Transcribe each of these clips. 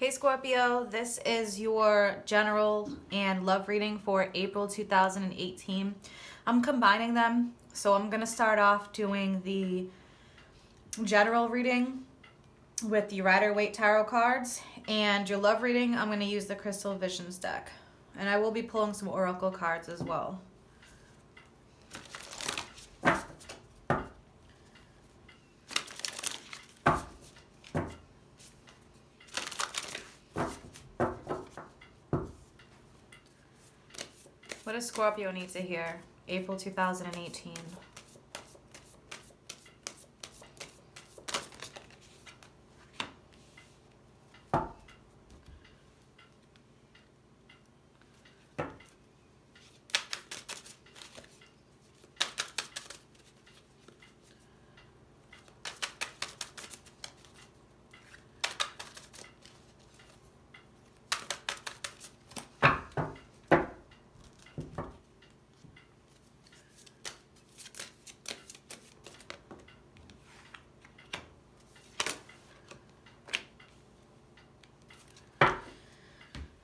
Hey Scorpio, this is your general and love reading for April 2018. I'm combining them, so I'm going to start off doing the general reading with the Rider-Waite Tarot cards, and your love reading, I'm going to use the Crystal Visions deck. And I will be pulling some Oracle cards as well. What does Scorpio need to hear? April 2018.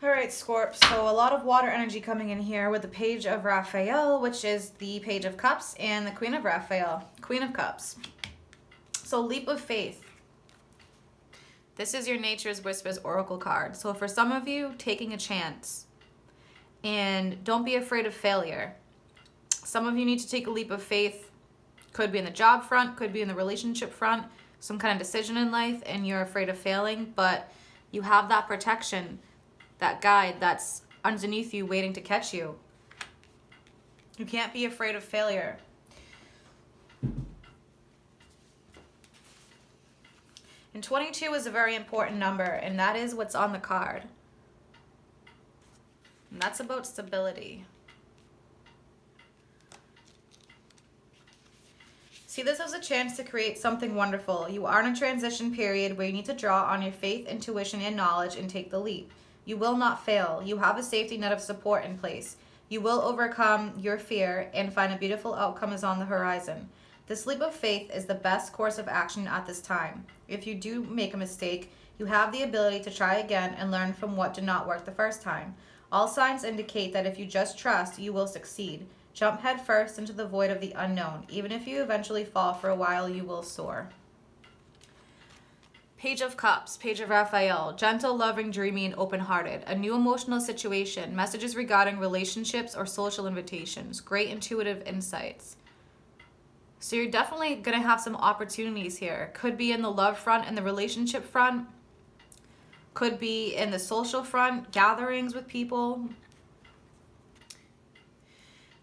Alright, Scorp, so a lot of water energy coming in here with the Page of Raphael, which is the Page of Cups, and the Queen of Raphael, Queen of Cups. So leap of faith. This is your Nature's Whispers Oracle card. So for some of you, taking a chance. And don't be afraid of failure. Some of you need to take a leap of faith. Could be in the job front, could be in the relationship front, some kind of decision in life, and you're afraid of failing, but you have that protection, that guide that's underneath you waiting to catch you. You can't be afraid of failure. And 22 is a very important number, and that is what's on the card. And that's about stability. See this as a chance to create something wonderful. You are in a transition period where you need to draw on your faith, intuition, and knowledge and take the leap. You will not fail. You have a safety net of support in place. You will overcome your fear and find a beautiful outcome is on the horizon. This leap of faith is the best course of action at this time. If you do make a mistake, you have the ability to try again and learn from what did not work the first time. All signs indicate that if you just trust, you will succeed. Jump head first into the void of the unknown. Even if you eventually fall for a while, you will soar. Page of Cups, Page of Raphael, gentle, loving, dreamy, and open-hearted. A new emotional situation, messages regarding relationships or social invitations, great intuitive insights. So you're definitely going to have some opportunities here. Could be in the love front and the relationship front. Could be in the social front, gatherings with people.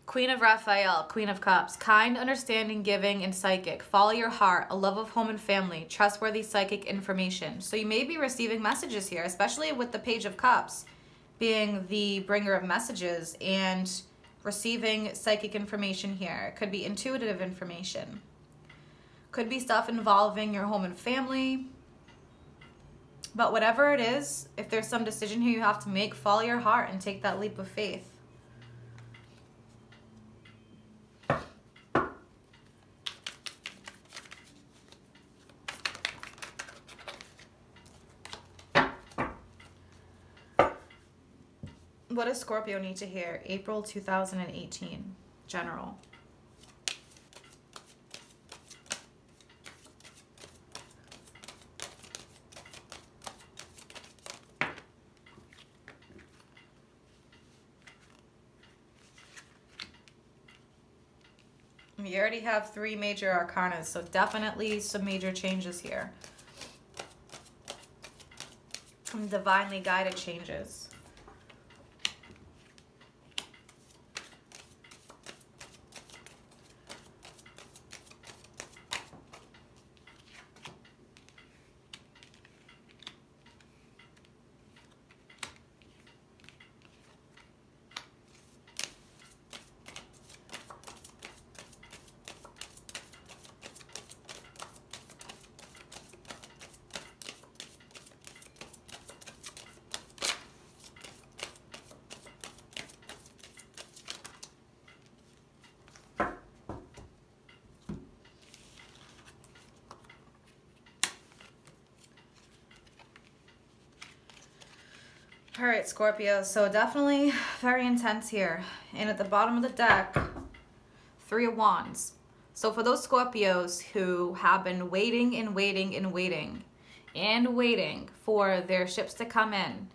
Queen of Raphael, Queen of Cups, kind, understanding, giving, and psychic. Follow your heart, a love of home and family, trustworthy psychic information. So you may be receiving messages here, especially with the Page of Cups being the bringer of messages and receiving psychic information here. It could be intuitive information. Could be stuff involving your home and family. But whatever it is, if there's some decision here you have to make, follow your heart and take that leap of faith. What does Scorpio need to hear? April 2018, general. We already have 3 major arcanas, so definitely some major changes here. Some divinely guided changes. All right, Scorpio, so definitely very intense here. And at the bottom of the deck, 3 of Wands. So for those Scorpios who have been waiting and waiting and waiting and waiting for their ships to come in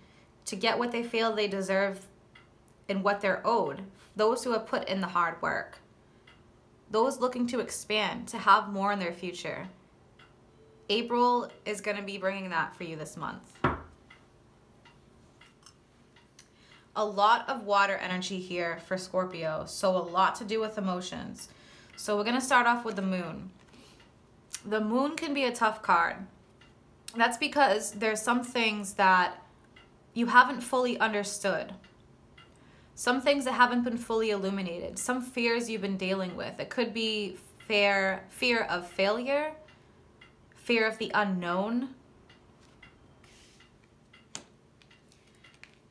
to get what they feel they deserve and what they're owed, those who have put in the hard work, those looking to expand, to have more in their future, April is going to be bringing that for you this month. A lot of water energy here for Scorpio, so a lot to do with emotions. So we're going to start off with the moon. The moon can be a tough card. That's because there's some things that you haven't fully understood. Some things that haven't been fully illuminated. Some fears you've been dealing with. It could be fear of failure, fear of the unknown.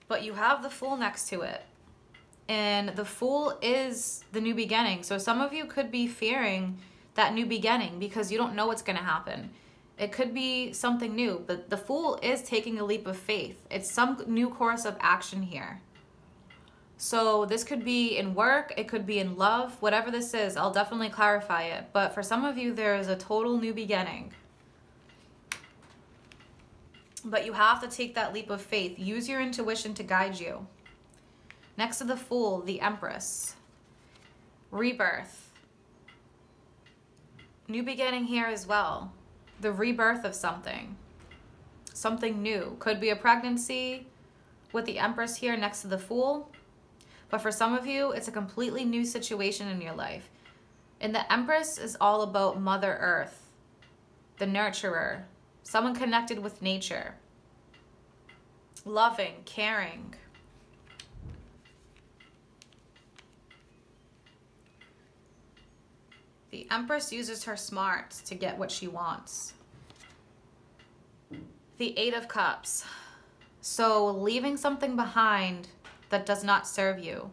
But you have the Fool next to it. And the Fool is the new beginning. So some of you could be fearing that new beginning because you don't know what's going to happen. It could be something new. But the Fool is taking a leap of faith. It's some new course of action here. So this could be in work. It could be in love. Whatever this is, I'll definitely clarify it. But for some of you, there is a total new beginning. But you have to take that leap of faith. Use your intuition to guide you. Next to the Fool, the Empress. Rebirth. New beginning here as well. The rebirth of something. Something new. Could be a pregnancy with the Empress here next to the Fool. But for some of you, it's a completely new situation in your life. And the Empress is all about Mother Earth. The nurturer. Someone connected with nature. Loving, caring. The Empress uses her smarts to get what she wants. The 8 of Cups. So leaving something behind that does not serve you.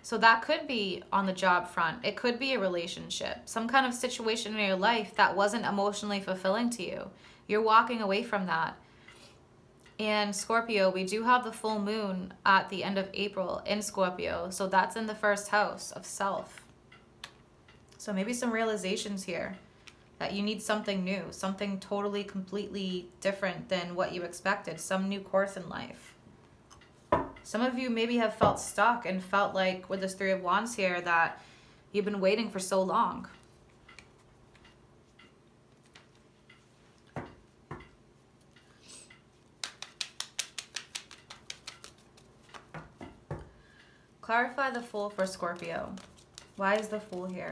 So that could be on the job front. It could be a relationship. Some kind of situation in your life that wasn't emotionally fulfilling to you. You're walking away from that. And Scorpio, we do have the full moon at the end of April in Scorpio. So that's in the first house of self. So maybe some realizations here that you need something new, something totally, completely different than what you expected, some new course in life. Some of you maybe have felt stuck and felt like with this 3 of Wands here that you've been waiting for so long. Clarify the Fool for Scorpio. Why is the Fool here?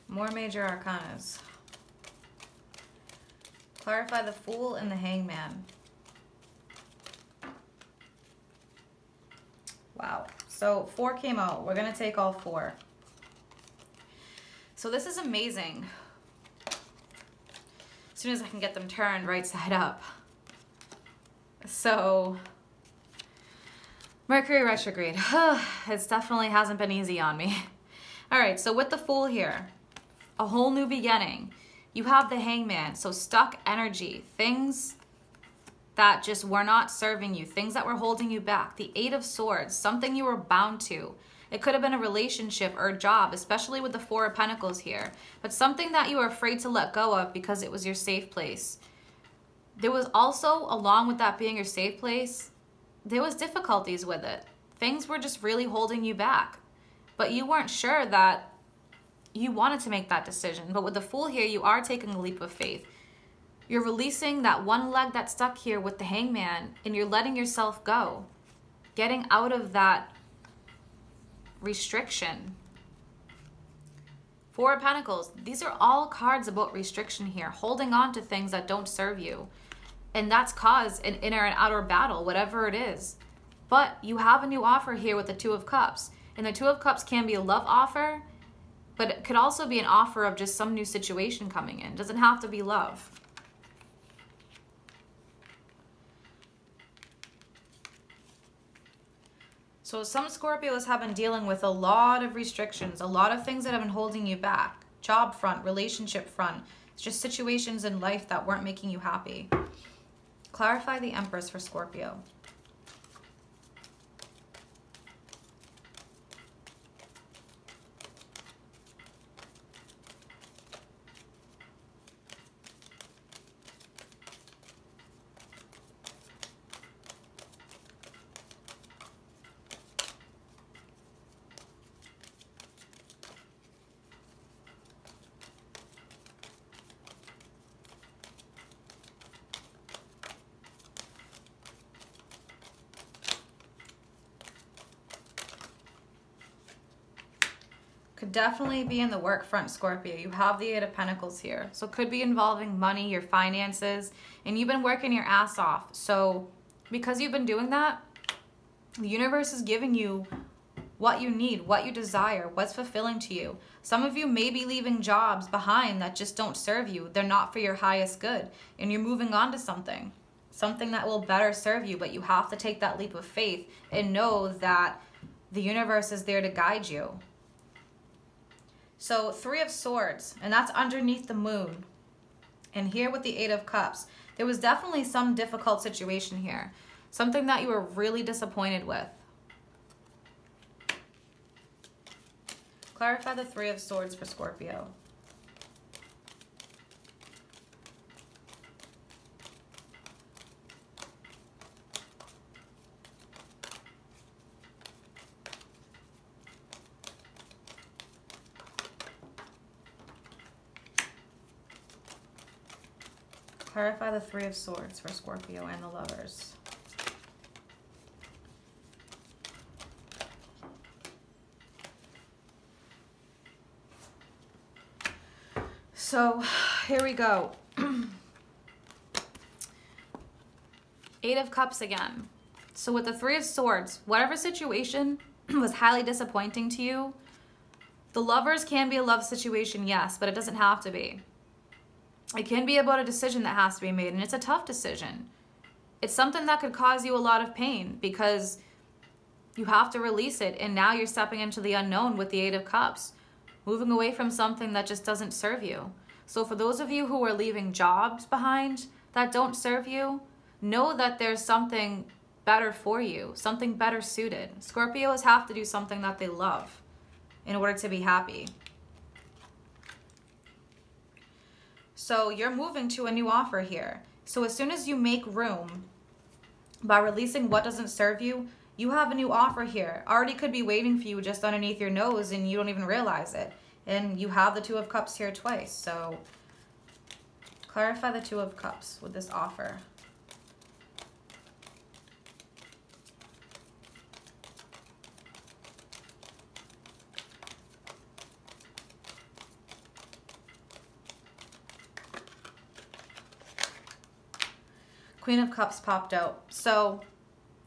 More major arcanas. Clarify the Fool and the Hangman. Wow. So 4 came out. We're going to take all 4. So this is amazing. As soon as I can get them turned right side up. So Mercury retrograde. It definitely hasn't been easy on me. All right. So with the Fool here, a whole new beginning. You have the Hangman, so stuck energy, things that just were not serving you, things that were holding you back. The 8 of Swords, something you were bound to. It could have been a relationship or a job, especially with the 4 of Pentacles here, but something that you were afraid to let go of because it was your safe place. There was also, along with that being your safe place, there was difficulties with it. Things were just really holding you back, but you weren't sure that you wanted to make that decision. But with the Fool here, you are taking a leap of faith. You're releasing that one leg that's stuck here with the Hangman, and you're letting yourself go. Getting out of that restriction. 4 of Pentacles. These are all cards about restriction here. Holding on to things that don't serve you. And that's caused an inner and outer battle, whatever it is. But you have a new offer here with the 2 of Cups. And the 2 of Cups can be a love offer. But it could also be an offer of just some new situation coming in. It doesn't have to be love. So some Scorpios have been dealing with a lot of restrictions, a lot of things that have been holding you back. Job front, relationship front. It's just situations in life that weren't making you happy. Clarify the Empress for Scorpio. Could definitely be in the work front, Scorpio. You have the Eight of Pentacles here. So it could be involving money, your finances, and you've been working your ass off. So because you've been doing that, the universe is giving you what you need, what you desire, what's fulfilling to you. Some of you may be leaving jobs behind that just don't serve you. They're not for your highest good. And you're moving on to something that will better serve you. But you have to take that leap of faith and know that the universe is there to guide you. So Three of Swords, and that's underneath the moon. And here with the Eight of Cups, there was definitely some difficult situation here. Something that you were really disappointed with. Clarify the Three of Swords for Scorpio. Clarify the Three of Swords for Scorpio and the Lovers. So here we go. Eight of Cups again. So with the Three of Swords, whatever situation was highly disappointing to you, the Lovers can be a love situation, yes, but it doesn't have to be. It can be about a decision that has to be made, and it's a tough decision. It's something that could cause you a lot of pain because you have to release it, and now you're stepping into the unknown with the Eight of Cups, moving away from something that just doesn't serve you. So for those of you who are leaving jobs behind that don't serve you, know that there's something better for you, something better suited. Scorpios have to do something that they love in order to be happy. So you're moving to a new offer here. So as soon as you make room by releasing what doesn't serve you, you have a new offer here. Already could be waiting for you just underneath your nose and you don't even realize it. And you have the Two of Cups here twice. So clarify the Two of Cups with this offer. Queen of Cups popped out. So,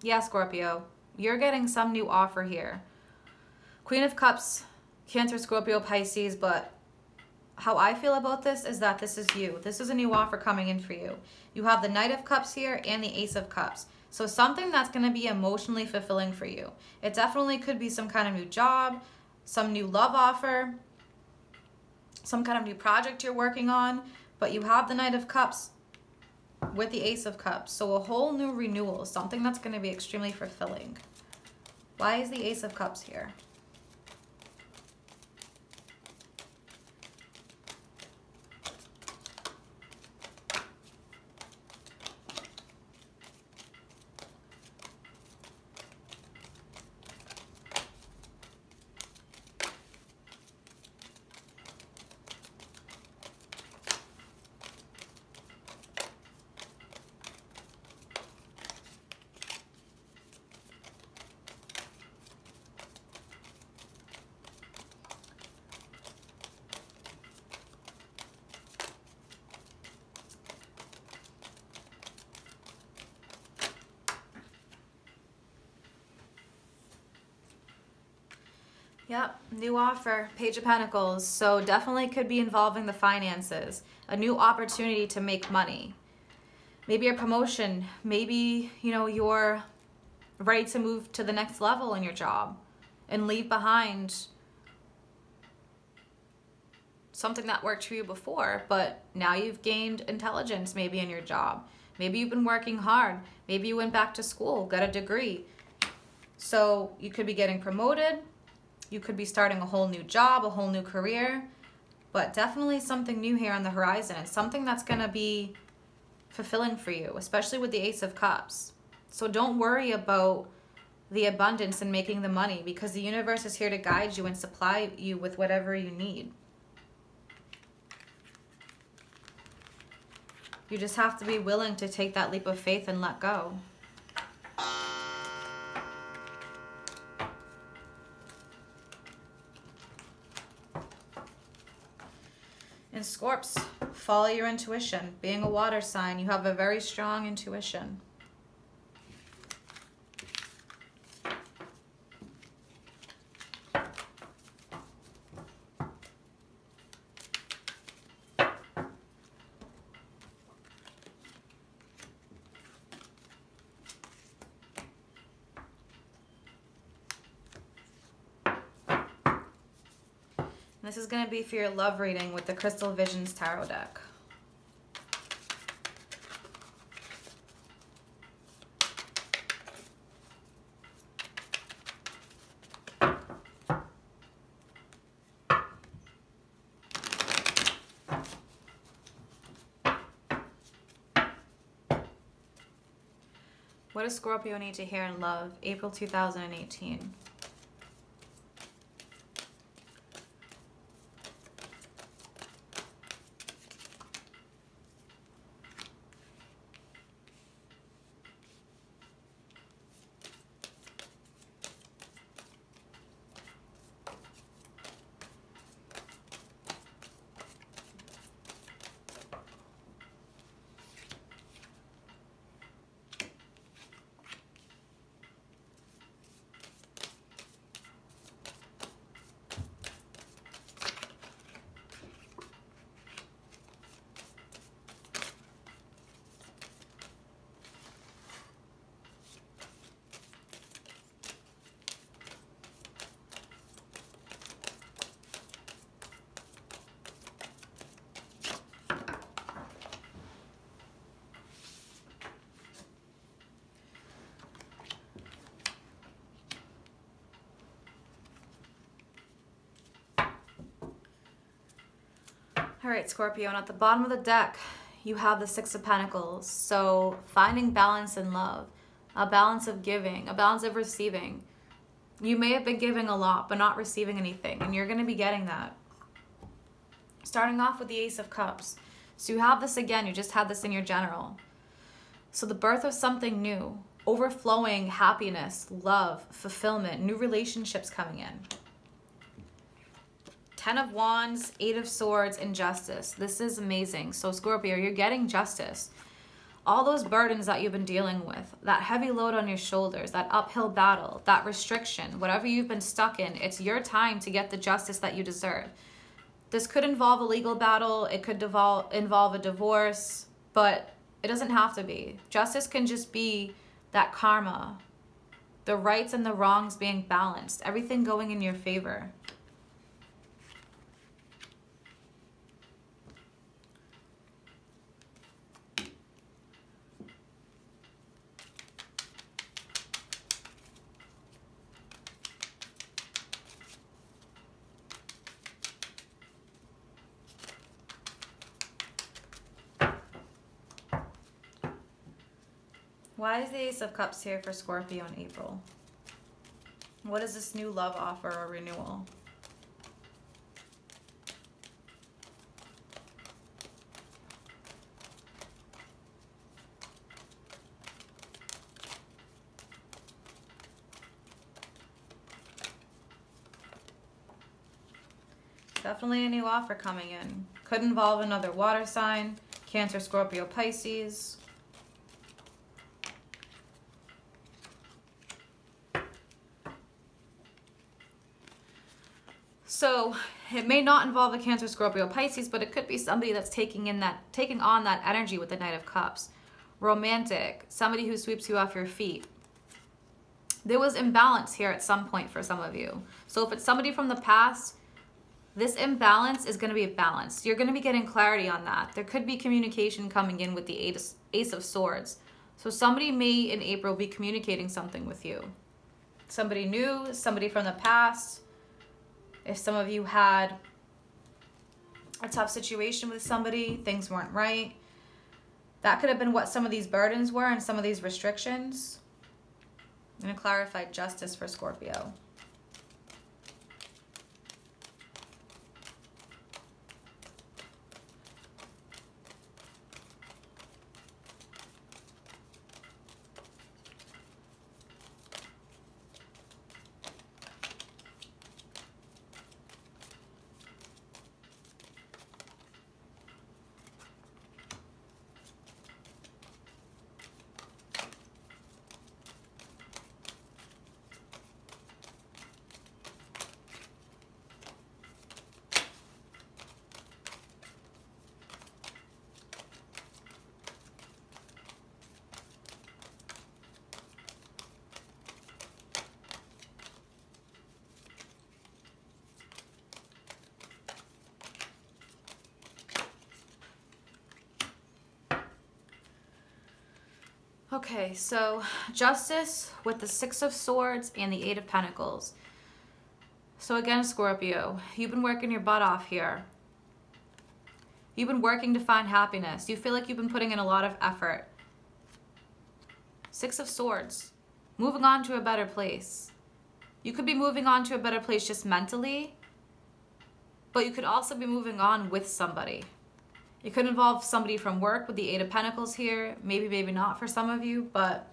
yeah, Scorpio, you're getting some new offer here. Queen of Cups, Cancer, Scorpio, Pisces, but how I feel about this is that this is you. This is a new offer coming in for you. You have the Knight of Cups here and the Ace of Cups. So something that's going to be emotionally fulfilling for you. It definitely could be some kind of new job, some new love offer, some kind of new project you're working on, but you have the Knight of Cups with the Ace of Cups. So a whole new renewal, something that's going to be extremely fulfilling. Why is the Ace of Cups here? Yep, new offer, Page of Pentacles. So definitely could be involving the finances. A new opportunity to make money. Maybe a promotion. Maybe, you know, you're ready to move to the next level in your job and leave behind something that worked for you before, but now you've gained intelligence maybe in your job. Maybe you've been working hard. Maybe you went back to school, got a degree. So you could be getting promoted. You could be starting a whole new job, a whole new career, but definitely something new here on the horizon. It's something that's going to be fulfilling for you, especially with the Ace of Cups. So don't worry about the abundance and making the money, because the universe is here to guide you and supply you with whatever you need. You just have to be willing to take that leap of faith and let go. And Scorps, follow your intuition. Being a water sign, you have a very strong intuition. This is going to be for your love reading with the Crystal Visions Tarot deck. What does Scorpio need to hear in love? April 2018. All right, Scorpio, and at the bottom of the deck, you have the Six of Pentacles. So finding balance in love, a balance of giving, a balance of receiving. You may have been giving a lot, but not receiving anything, and you're going to be getting that. Starting off with the Ace of Cups. So you have this again, you just had this in your general. So the birth of something new, overflowing happiness, love, fulfillment, new relationships coming in. Ten of Wands, Eight of Swords, and Justice. This is amazing. So Scorpio, you're getting justice. All those burdens that you've been dealing with, that heavy load on your shoulders, that uphill battle, that restriction, whatever you've been stuck in, it's your time to get the justice that you deserve. This could involve a legal battle. It could involve a divorce, but it doesn't have to be. Justice can just be that karma, the rights and the wrongs being balanced, everything going in your favor. Why is the Ace of Cups here for Scorpio in April? What is this new love offer or renewal? Definitely a new offer coming in. Could involve another water sign, Cancer, Scorpio, Pisces. So it may not involve a Cancer, Scorpio, Pisces, but it could be somebody that's taking on that energy with the Knight of Cups. Romantic, somebody who sweeps you off your feet. There was imbalance here at some point for some of you. So if it's somebody from the past, this imbalance is going to be balanced. You're going to be getting clarity on that. There could be communication coming in with the Ace of Swords. So somebody may in April be communicating something with you. Somebody new, somebody from the past. If some of you had a tough situation with somebody, things weren't right, that could have been what some of these burdens were and some of these restrictions. I'm going to clarify justice for Scorpio. Okay, so justice with the Six of Swords and the Eight of Pentacles. So again, Scorpio, you've been working your butt off here. You've been working to find happiness. You feel like you've been putting in a lot of effort. Six of Swords, moving on to a better place. You could be moving on to a better place just mentally, but you could also be moving on with somebody. It could involve somebody from work with the Eight of Pentacles here. Maybe, maybe not for some of you, but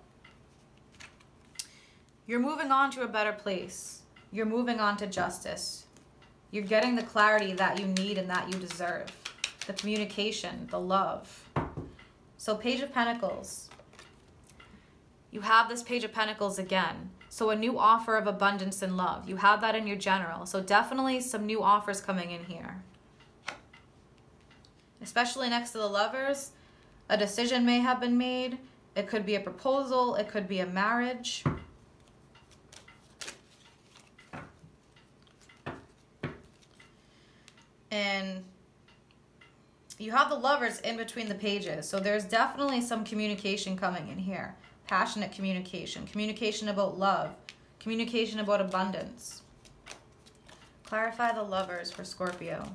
you're moving on to a better place. You're moving on to justice. You're getting the clarity that you need and that you deserve. The communication, the love. So Page of Pentacles. You have this Page of Pentacles again. So a new offer of abundance and love. You have that in your general. So definitely some new offers coming in here. Especially next to the Lovers, a decision may have been made. It could be a proposal. It could be a marriage. And you have the Lovers in between the pages. So there's definitely some communication coming in here. Passionate communication. Communication about love. Communication about abundance. Clarify the Lovers for Scorpio.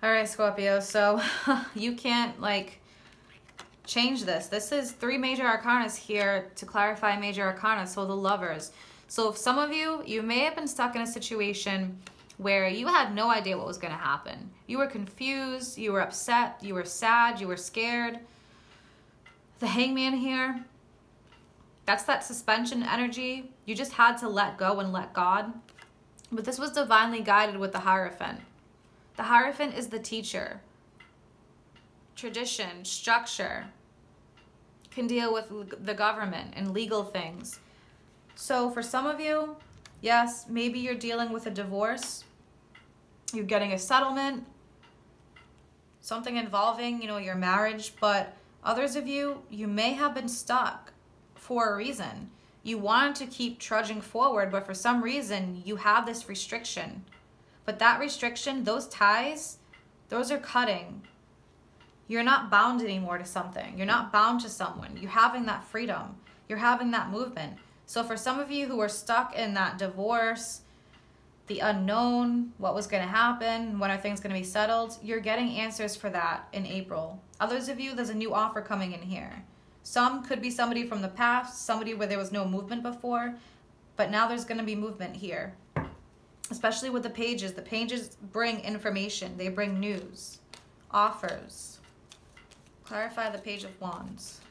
All right, Scorpio, so you can't like change this. This is 3 major arcanas here to clarify major arcana, so the Lovers. So if some of you, you may have been stuck in a situation where you had no idea what was going to happen. You were confused, you were upset, you were sad, you were scared. The Hangman here, that's that suspension energy. You just had to let go and let God. But this was divinely guided with the Hierophant. The Hierophant is the teacher. Tradition, structure, can deal with the government and legal things. So for some of you, yes, maybe you're dealing with a divorce. You're getting a settlement. Something involving, your marriage. But others of you, you may have been stuck for a reason. You wanted to keep trudging forward, but for some reason you have this restriction. But that restriction, those ties, those are cutting. You're not bound anymore to something. You're not bound to someone. You're having that freedom. You're having that movement. So for some of you who are stuck in that divorce, the unknown, what was going to happen, when are things going to be settled, you're getting answers for that in April. Others of you, there's a new offer coming in here. Some could be somebody from the past, somebody where there was no movement before, but now there's going to be movement here. Especially with the pages. The pages bring information. They bring news, offers. Clarify the Page of Wands.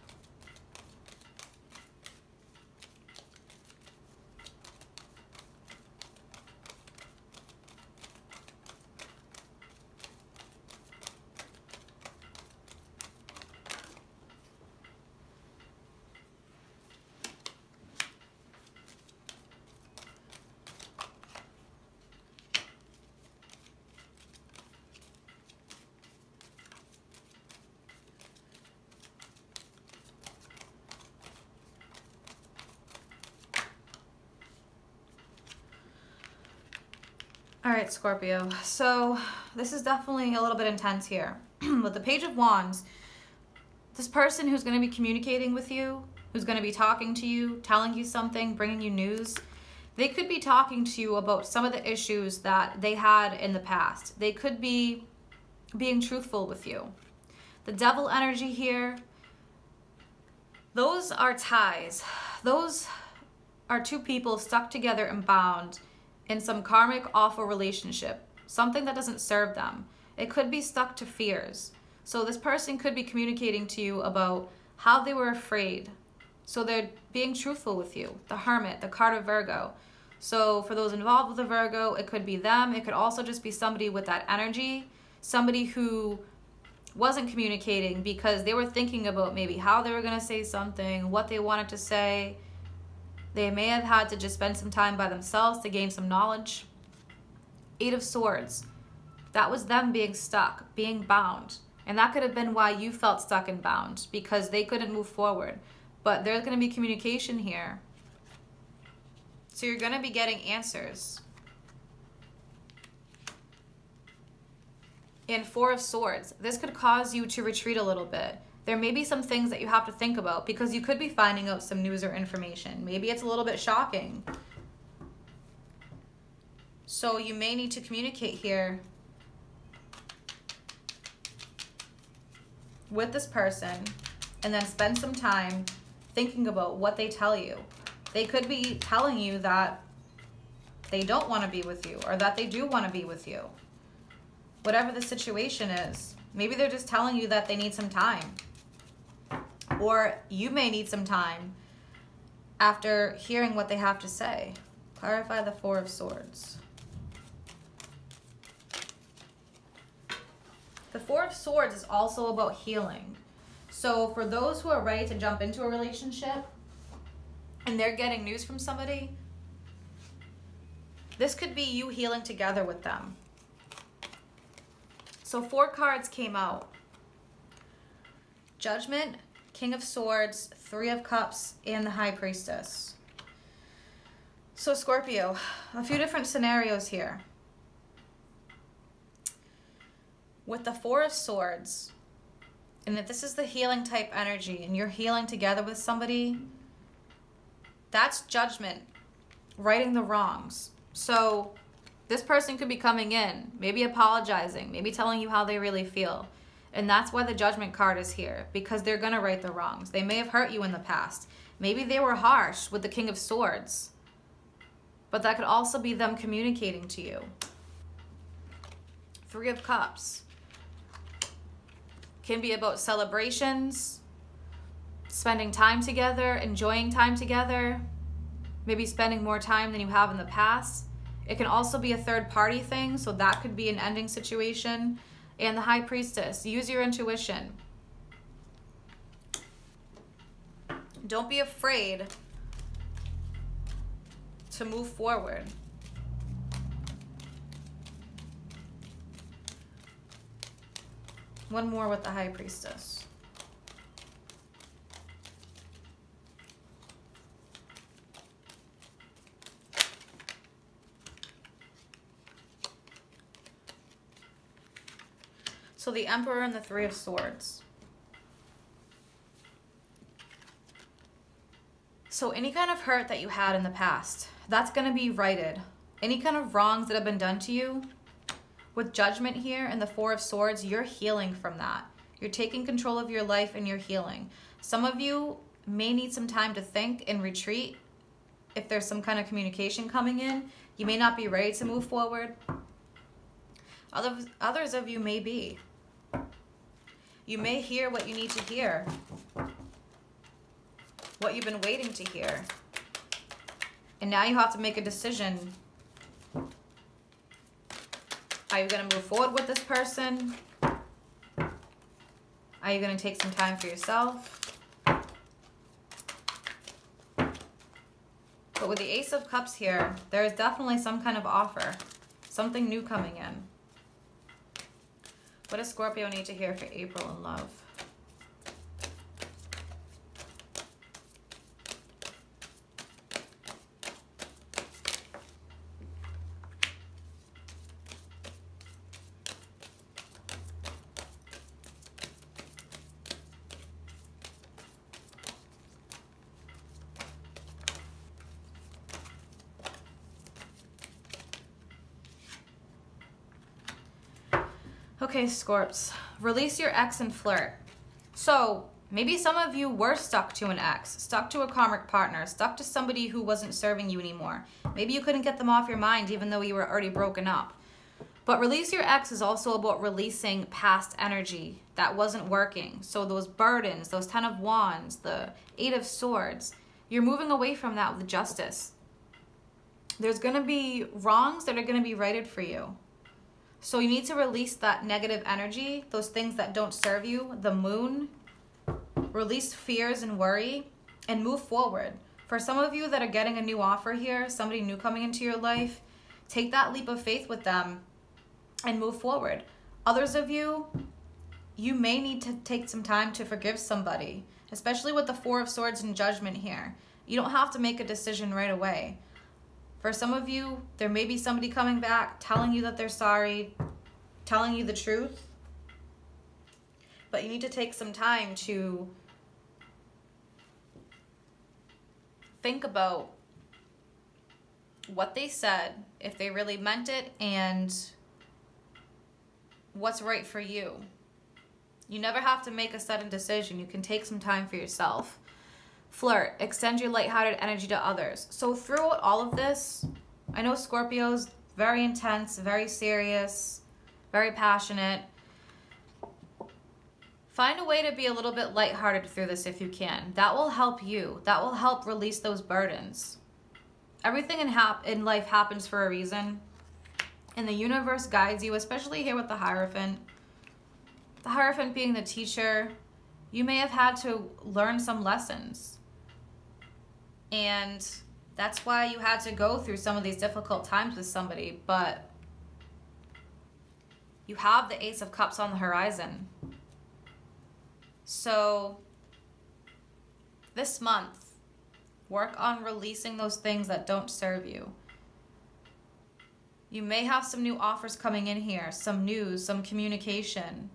All right, Scorpio. So this is definitely a little bit intense here. With the Page of Wands, this person who's going to be communicating with you, who's going to be talking to you, telling you something, bringing you news, they could be talking to you about some of the issues that they had in the past. They could be being truthful with you. The Devil energy here, those are ties. Those are two people stuck together and bound in some karmic, awful relationship, something that doesn't serve them. It could be stuck to fears. So this person could be communicating to you about how they were afraid. So they're being truthful with you. The Hermit, the card of Virgo. So for those involved with the Virgo, it could be them. It could also just be somebody with that energy, somebody who wasn't communicating because they were thinking about maybe how they were going to say something, what they wanted to say. They may have had to just spend some time by themselves to gain some knowledge. Eight of Swords. That was them being stuck, being bound. And that could have been why you felt stuck and bound, because they couldn't move forward. But there's going to be communication here. So you're going to be getting answers. And Four of Swords. This could cause you to retreat a little bit. There may be some things that you have to think about because you could be finding out some news or information. Maybe it's a little bit shocking. So you may need to communicate here with this person and then spend some time thinking about what they tell you. They could be telling you that they don't want to be with you or that they do want to be with you. Whatever the situation is. Maybe they're just telling you that they need some time. Or you may need some time after hearing what they have to say. Clarify the Four of Swords. The Four of Swords is also about healing. So for those who are ready to jump into a relationship and they're getting news from somebody, this could be you healing together with them. So 4 cards came out. Judgment, King of Swords, 3 of Cups, and the High Priestess. So Scorpio, a few different scenarios here. With the 4 of Swords, and if this is the healing type energy and you're healing together with somebody, that's judgment, righting the wrongs. So this person could be coming in, maybe apologizing, maybe telling you how they really feel. And that's why the Judgment card is here, because they're going to right the wrongs. They may have hurt you in the past. Maybe they were harsh with the King of Swords. But that could also be them communicating to you. 3 of Cups. Can be about celebrations, spending time together, enjoying time together, maybe spending more time than you have in the past. It can also be a third party thing, so that could be an ending situation. And the High Priestess, use your intuition. Don't be afraid to move forward. One more with the High Priestess. So the Emperor and the Three of Swords. So any kind of hurt that you had in the past, that's going to be righted. Any kind of wrongs that have been done to you, with Judgment here and the Four of Swords, you're healing from that. You're taking control of your life and you're healing. Some of you may need some time to think and retreat. If there's some kind of communication coming in, you may not be ready to move forward. Others of you may be. You may hear what you need to hear. What you've been waiting to hear. And now you have to make a decision. Are you going to move forward with this person? Are you going to take some time for yourself? But with the Ace of Cups here, there is definitely some kind of offer. Something new coming in. What does Scorpio need to hear for April in love? Okay, Scorps, release your ex and flirt. So maybe some of you were stuck to an ex, stuck to a karmic partner, stuck to somebody who wasn't serving you anymore. Maybe you couldn't get them off your mind even though you were already broken up. But release your ex is also about releasing past energy that wasn't working. So those burdens, those 10 of Wands, the 8 of Swords, you're moving away from that with justice. There's going to be wrongs that are going to be righted for you. So you need to release that negative energy, those things that don't serve you, the moon, release fears and worry, and move forward. For some of you that are getting a new offer here, somebody new coming into your life, take that leap of faith with them and move forward. Others of you, you may need to take some time to forgive somebody, especially with the Four of Swords and Judgment here. You don't have to make a decision right away. For some of you, there may be somebody coming back, telling you that they're sorry, telling you the truth. But you need to take some time to think about what they said, if they really meant it, and what's right for you. You never have to make a sudden decision. You can take some time for yourself. Flirt, extend your lighthearted energy to others. So throughout all of this, I know Scorpio's very intense, very serious, very passionate. Find a way to be a little bit lighthearted through this if you can. That will help you. That will help release those burdens. Everything in life happens for a reason. And the universe guides you, especially here with the Hierophant. The Hierophant being the teacher, you may have had to learn some lessons. And that's why you had to go through some of these difficult times with somebody. But you have the Ace of Cups on the horizon. So this month, work on releasing those things that don't serve you. You may have some new offers coming in here, some news, some communication.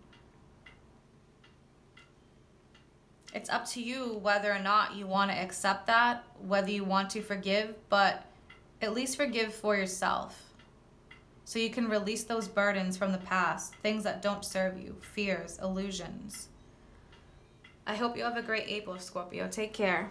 It's up to you whether or not you want to accept that, whether you want to forgive, but at least forgive for yourself. So you can release those burdens from the past, things that don't serve you, fears, illusions. I hope you have a great April, Scorpio. Take care.